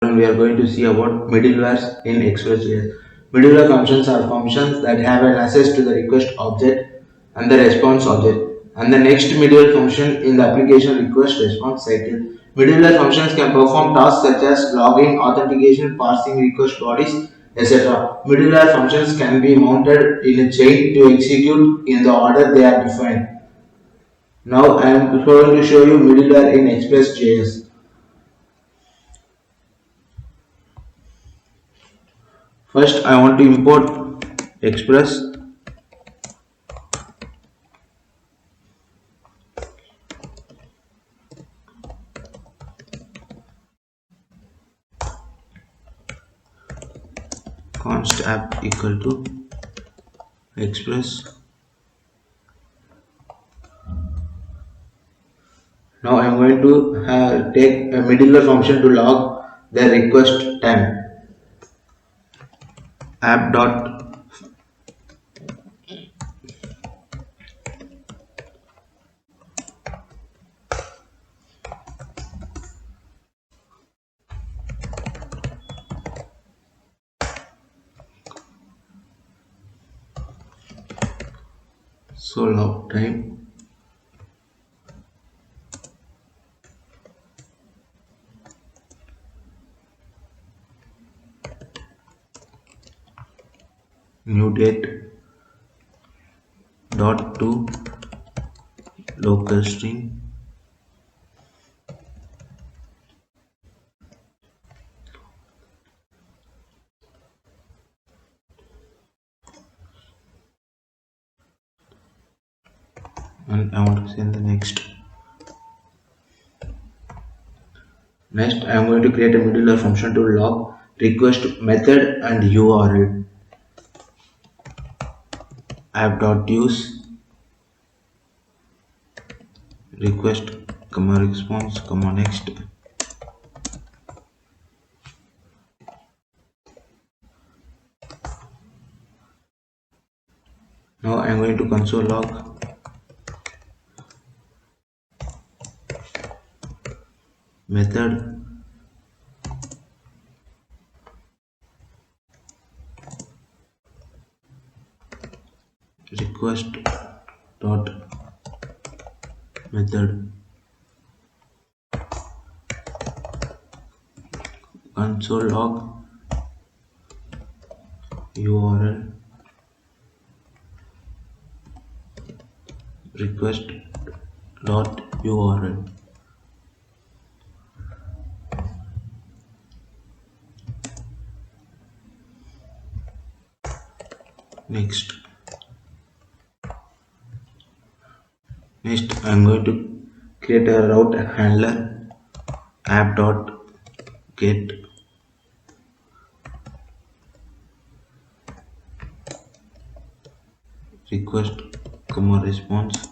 We are going to see about middlewares in Express.js. Middleware functions are functions that have an access to the request object and the response object, and the next middleware function in the application request response cycle. Middleware functions can perform tasks such as logging, authentication, parsing request bodies, etc. Middleware functions can be mounted in a chain to execute in the order they are defined. Now I am going to show you middleware in Express.js. First, I want to import Express. Const app equal to Express. Now I am going to take a middleware function to log the request time. App dot so log time new date dot to local string and I want to send the next. Next, I am going to create a middleware function to log request method and URL. App.use request response next. Now I am going to console log method request dot method console log URL request dot URL. Next I am going to create a route handler app dot get request response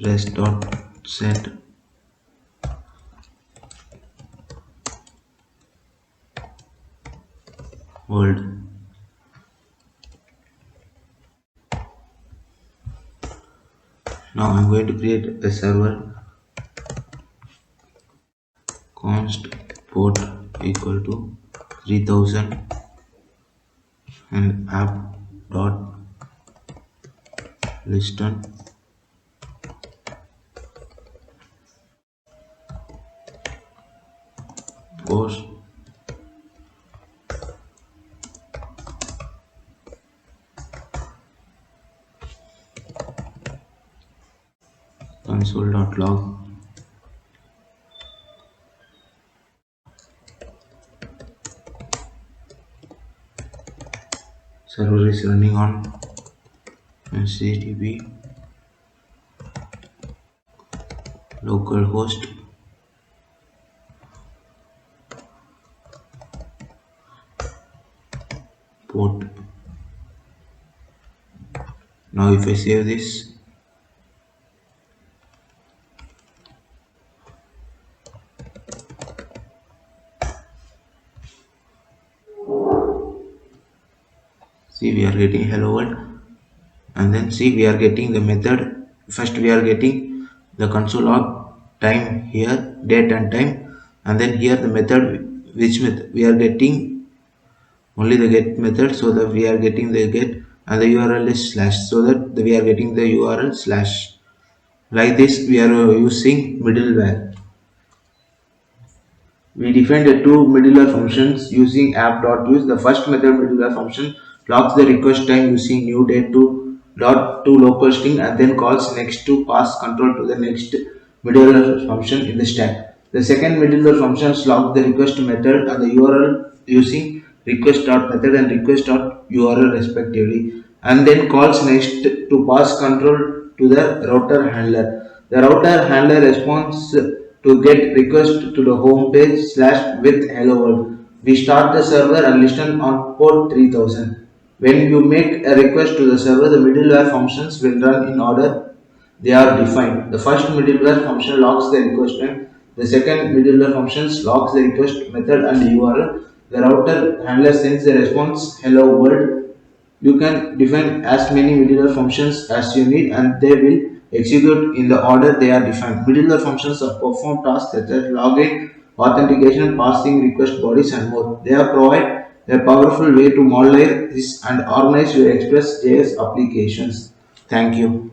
rest dot set world. Now I'm going to create a server const port equal to 3000 and app dot listen post console.log server is running on HTTP localhost port. Now if I save this, see we are getting hello world, and then see we are getting the method. First we are getting the console log time here, date and time, and then here the method, which method we are getting, only the get method, so that we are getting the get, and the URL is slash, so that we are getting the URL slash. Like this we are using middleware. We defined the two middleware functions using app.use. The first method middleware function locks the request time using new date to local string, and then calls next to pass control to the next middleware function in the stack. The second middleware function locks the request method and the URL using request.method and request.url respectively, and then calls next to pass control to the router handler. The router handler responds to get request to the home page slash with hello world. We start the server and listen on port 3000. When you make a request to the server, the middleware functions will run in order they are defined. The first middleware function locks the request time. The second middleware function locks the request method and URL. The router handler sends the response hello world. You can define as many middleware functions as you need, and they will execute in the order they are defined. Middleware functions are perform tasks such as login, authentication, passing, request bodies, and more. They are provide a powerful way to modularize and organize your Express.js applications. Thank you.